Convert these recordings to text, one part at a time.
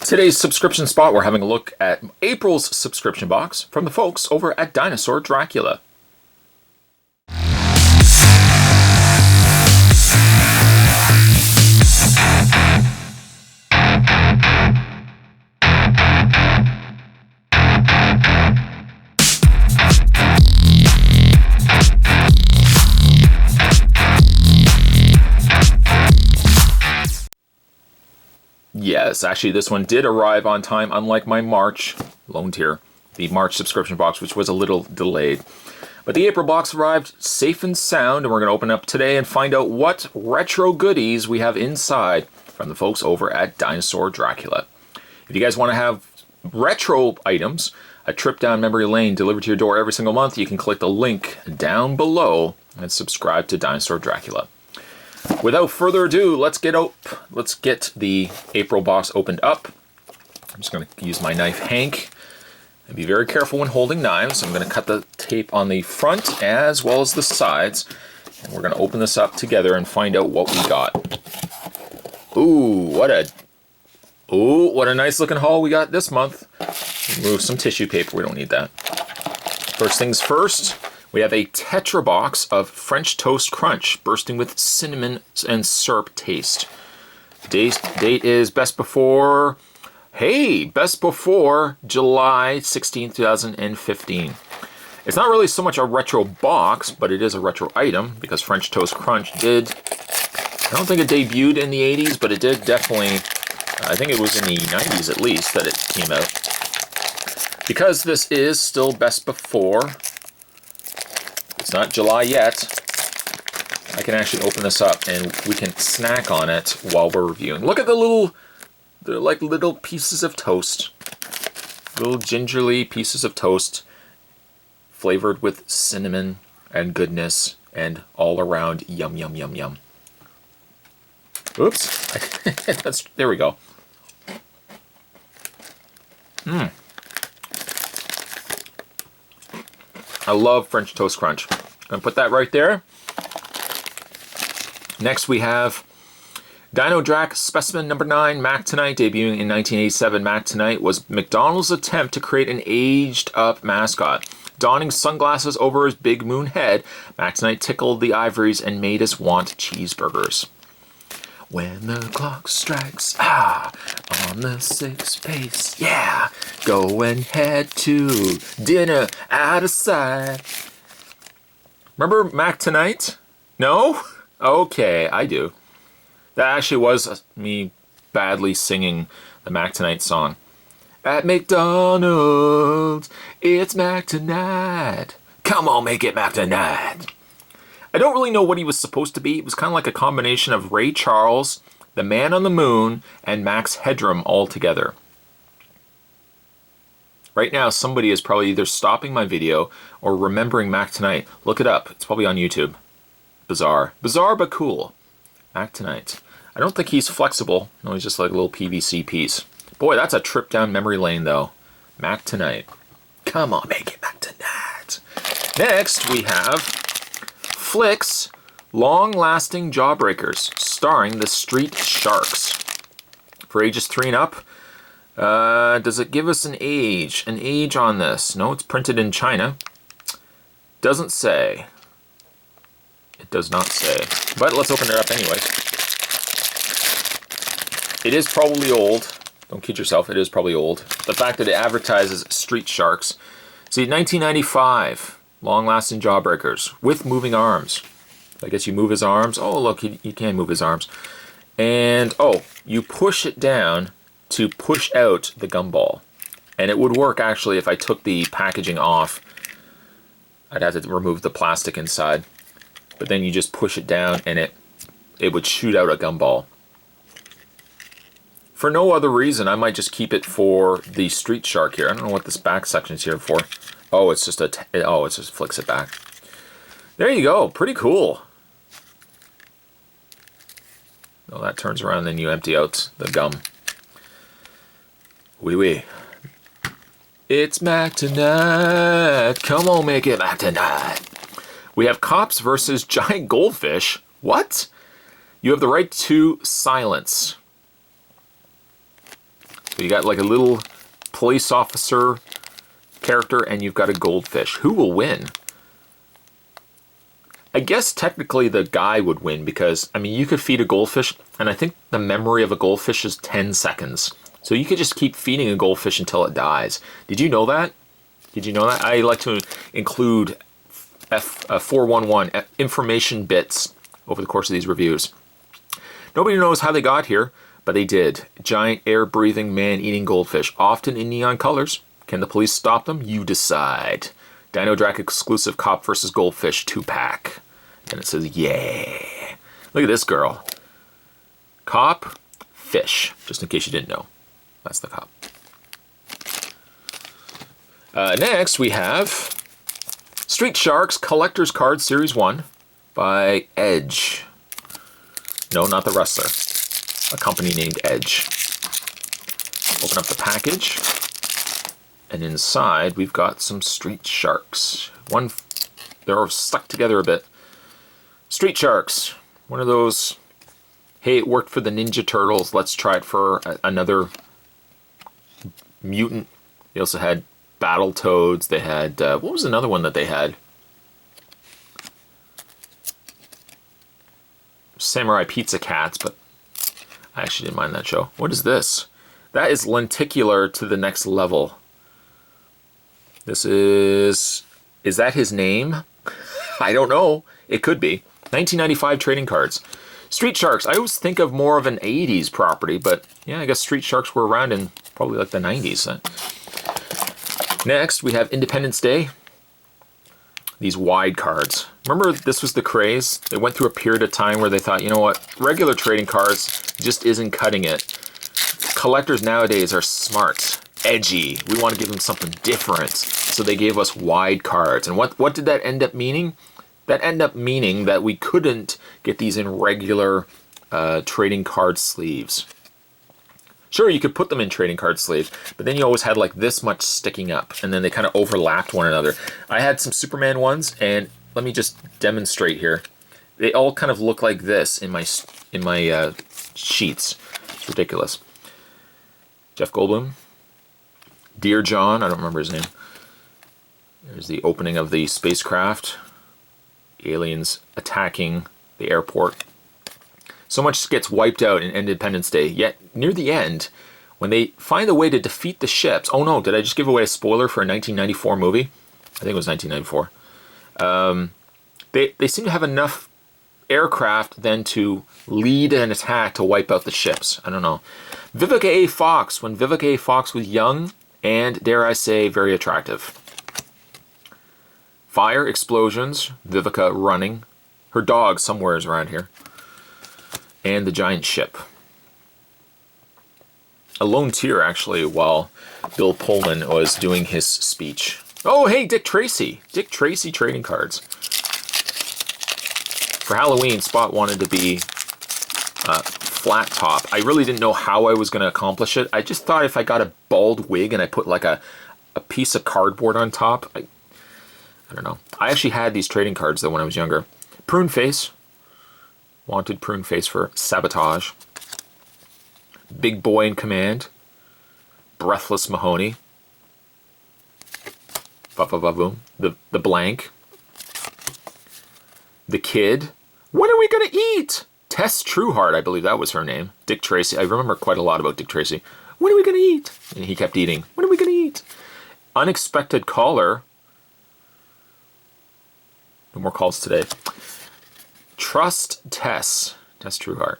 Today's subscription spot, we're having a look at April's subscription box from the folks over at Dinosaur Dracula. Yes, actually this one did arrive on time, unlike my March loan tier, the March subscription box, which was a little delayed. But the April box arrived safe and sound, and we're going to open up today and find out what retro goodies we have inside from the folks over at Dinosaur Dracula. If you guys want to have retro items, a trip down memory lane delivered to your door every single month, you can click the link down below and subscribe to Dinosaur Dracula. Without further ado, let's get the April box opened up. I'm just going to use my knife Hank and be very careful when holding knives. I'm going to cut the tape on the front as well as the sides, and we're going to open this up together and find out what we got. Ooh, what a nice looking haul we got this month. Remove some tissue paper, we don't need that. First things first, we have a Tetra box of French Toast Crunch, bursting with cinnamon and syrup taste. Date is best before July 16, 2015. It's not really so much a retro box, but it is a retro item, because French Toast Crunch did, I don't think it debuted in the 80s, but it did definitely, I think it was in the 90s at least that it came out. Because this is still best before, it's not July yet, I can actually open this up and we can snack on it while we're reviewing. Look at they're like little pieces of toast. Little gingerly pieces of toast flavored with cinnamon and goodness and all around yum, yum, yum, yum. Oops. There we go. I love French Toast Crunch. I'm going to put that right there. Next we have Dino Drac Specimen Number 9 Mac Tonight, debuting in 1987. Mac Tonight was McDonald's attempt to create an aged-up mascot. Donning sunglasses over his big moon head, Mac Tonight tickled the ivories and made us want cheeseburgers. When the clock strikes, on the 6th pace, yeah, go and head to dinner out of sight. Remember Mac Tonight? No? Okay, I do. That actually was me badly singing the Mac Tonight song. At McDonald's, it's Mac Tonight. Come on, make it Mac Tonight. I don't really know what he was supposed to be. It was kind of like a combination of Ray Charles, the Man on the Moon, and Max Headroom all together. Right now, somebody is probably either stopping my video or remembering Mac Tonight. Look it up. It's probably on YouTube. Bizarre. Bizarre but cool. Mac Tonight. I don't think he's flexible. No, he's just like a little PVC piece. Boy, that's a trip down memory lane, though. Mac Tonight. Come on, make it Mac Tonight. Next, we have Flick's Long-Lasting Jawbreakers, starring the Street Sharks. For ages 3 and up. Does it give us an age? An age on this? No, it's printed in China. Doesn't say. It does not say. But let's open it up anyways. It is probably old. Don't kid yourself, it is probably old. The fact that it advertises Street Sharks. See, 1995. Long-Lasting Jawbreakers with moving arms. I guess you move his arms. Oh, look, he can move his arms. And, oh, you push it down to push out the gumball. And it would work, actually, if I took the packaging off. I'd have to remove the plastic inside. But then you just push it down, and it would shoot out a gumball. For no other reason, I might just keep it for the Street Shark here. I don't know what this back section is here for. Oh, it's just it just flicks it back. There you go. Pretty cool. Oh, that turns around, then you empty out the gum. Wee wee. It's Mac Tonight. Come on, make it Mac Tonight. We have cops versus giant goldfish. What? You have the right to silence. So you got like a little police officer character, and you've got a goldfish. Who will win? I guess technically the guy would win because, I mean, you could feed a goldfish, and I think the memory of a goldfish is 10 seconds. So you could just keep feeding a goldfish until it dies. Did you know that? Did you know that? I like to include 411 information bits over the course of these reviews. Nobody knows how they got here, but they did. Giant air-breathing, man-eating goldfish, often in neon colors. Can the police stop them? You decide. Dino Drac exclusive cop versus goldfish 2-pack. And it says, yeah. Look at this girl. Cop, fish. Just in case you didn't know. That's the cop. Next, we have Street Sharks Collector's Card Series 1 by Edge. No, not the wrestler. A company named Edge. Open up the package. And inside, we've got some Street Sharks. They're stuck together a bit. Street Sharks. One of those, hey, it worked for the Ninja Turtles. Let's try it for another mutant. They also had Battletoads. They had, what was another one that they had? Samurai Pizza Cats, but I actually didn't mind that show. What is this? That is lenticular to the next level. This is that his name? I don't know. It could be. 1995 trading cards. Street Sharks. I always think of more of an 80s property, but yeah, I guess Street Sharks were around in probably like the 90s. Next, we have Independence Day. These wide cards. Remember, this was the craze? They went through a period of time where they thought, you know what, regular trading cards just isn't cutting it. Collectors nowadays are smart, edgy. We want to give them something different. So they gave us wide cards. And what did that end up meaning? That ended up meaning that we couldn't get these in regular trading card sleeves. Sure, you could put them in trading card sleeves, but then you always had like this much sticking up, and then they kind of overlapped one another. I had some Superman ones, and let me just demonstrate here. They all kind of look like this in my sheets. It's ridiculous. Jeff Goldblum. Dear John, I don't remember his name. There's the opening of the spacecraft. Aliens attacking the airport. So much gets wiped out in Independence Day, yet near the end, when they find a way to defeat the ships... Oh no, did I just give away a spoiler for a 1994 movie? I think it was 1994. They seem to have enough aircraft then to lead an attack to wipe out the ships. I don't know. Vivica A. Fox, when Vivica A. Fox was young and, dare I say, very attractive. Fire, explosions, Vivica running. Her dog somewhere is around here. And the giant ship. A lone tear, actually, while Bill Pullman was doing his speech. Oh, hey, Dick Tracy. Dick Tracy trading cards. For Halloween, Spot wanted to be flat top. I really didn't know how I was going to accomplish it. I just thought if I got a bald wig and I put like a piece of cardboard on top, I don't know. I actually had these trading cards, though, when I was younger. Prune Face. Wanted Prune Face for Sabotage. Big Boy in Command. Breathless Mahoney. Ba-ba-ba-boom. The Blank. The Kid. What are we going to eat? Tess Trueheart, I believe that was her name. Dick Tracy. I remember quite a lot about Dick Tracy. What are we going to eat? And he kept eating. What are we going to eat? Unexpected Caller. No more calls today. Trust Tess. Tess Trueheart.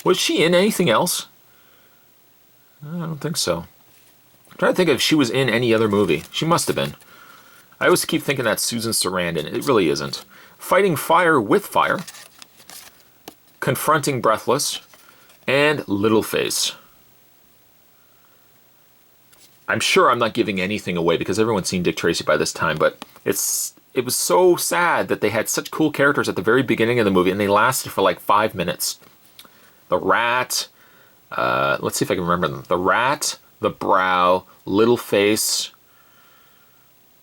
Was she in anything else? I don't think so. I'm trying to think if she was in any other movie. She must have been. I always keep thinking that's Susan Sarandon. It really isn't. Fighting Fire with Fire. Confronting Breathless. And Littleface. I'm sure I'm not giving anything away because everyone's seen Dick Tracy by this time, but it was so sad that they had such cool characters at the very beginning of the movie, and they lasted for like 5 minutes. The Rat, let's see if I can remember them. The Rat, the Brow, Littleface.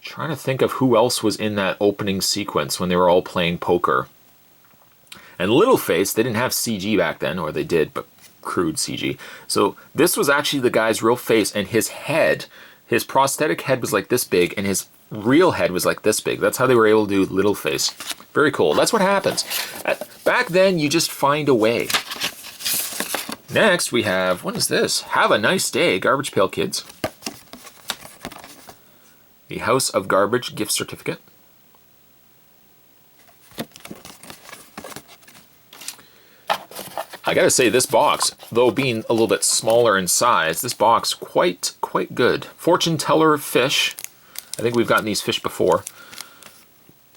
Trying to think of who else was in that opening sequence when they were all playing poker. And Littleface, they didn't have CG back then, or they did, but crude CG. So this was actually the guy's real face, and his head, his prosthetic head was like this big, and his real head was like this big. That's how they were able to do little face. Very cool. That's what happens. Back then, you just find a way. Next, we have, what is this? Have a nice day, Garbage Pail Kids. The House of Garbage gift certificate. I gotta say, this box, though being a little bit smaller in size, this box quite good. Fortune teller fish. I think we've gotten these fish before.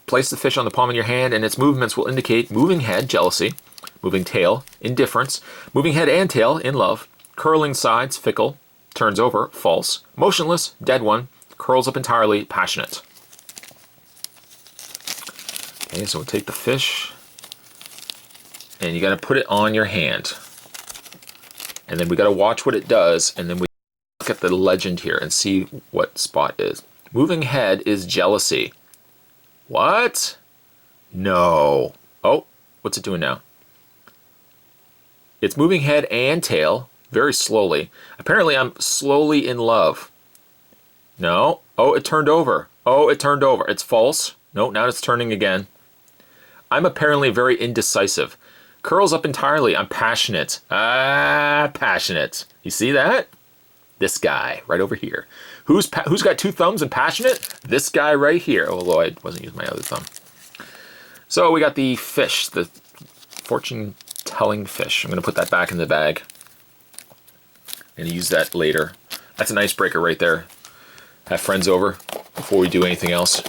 Place the fish on the palm of your hand, and its movements will indicate moving head, jealousy, moving tail, indifference, moving head and tail, in love, curling sides, fickle, turns over, false, motionless, dead one, curls up entirely, passionate. Okay, so we'll take the fish, and you got to put it on your hand. And then we got to watch what it does, and then we look at the legend here and see what spot is. Moving head is jealousy. What? No. Oh, what's it doing now? It's moving head and tail very slowly. Apparently I'm slowly in love. No. Oh, it turned over. Oh, it turned over. It's false. No, now it's turning again. I'm apparently very indecisive. Curls up entirely. I'm passionate. Passionate. You see that? This guy right over here. Who's got two thumbs and passionate? This guy right here. Although I wasn't using my other thumb. So we got the fish, the fortune-telling fish. I'm going to put that back in the bag and use that later. That's an icebreaker right there. Have friends over before we do anything else.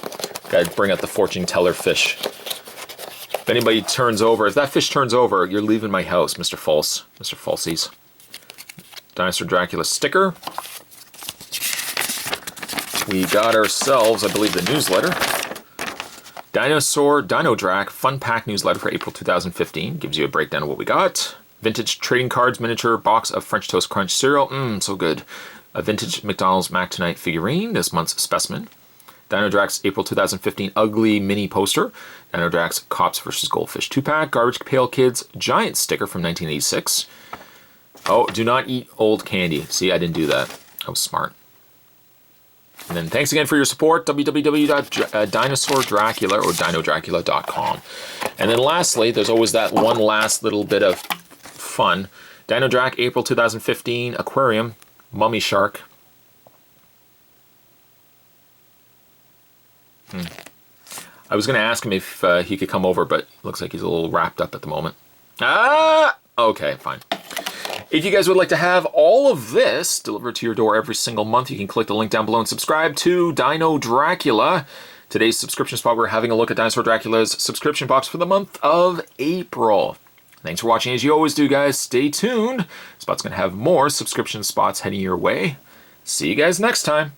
Got to bring out the fortune teller fish. If anybody turns over, if that fish turns over, you're leaving my house, Mr. False, Mr. Falsies. Dinosaur Dracula sticker. We got ourselves, I believe, the newsletter. Dino Drac Fun Pack newsletter for April 2015. Gives you a breakdown of what we got. Vintage trading cards, miniature box of French Toast Crunch cereal. So good. A vintage McDonald's Mac Tonight figurine, this month's specimen. Dino Drac's April 2015 ugly mini poster. Dino Drac's Cops vs. Goldfish 2-pack. Garbage Pail Kids giant sticker from 1986. Oh, do not eat old candy. See, I didn't do that. I was smart. And then thanks again for your support. www.dinosaurdracula or dinodracula.com. And then lastly, there's always that one last little bit of fun. Dino Drac April 2015 aquarium mummy shark. I was going to ask him if he could come over, but looks like he's a little wrapped up at the moment. Okay, fine. If you guys would like to have all of this delivered to your door every single month, you can click the link down below and subscribe to Dino Dracula. Today's subscription spot, we're having a look at Dinosaur Dracula's subscription box for the month of April. Thanks for watching. As you always do, guys, stay tuned. Spot's going to have more subscription spots heading your way. See you guys next time.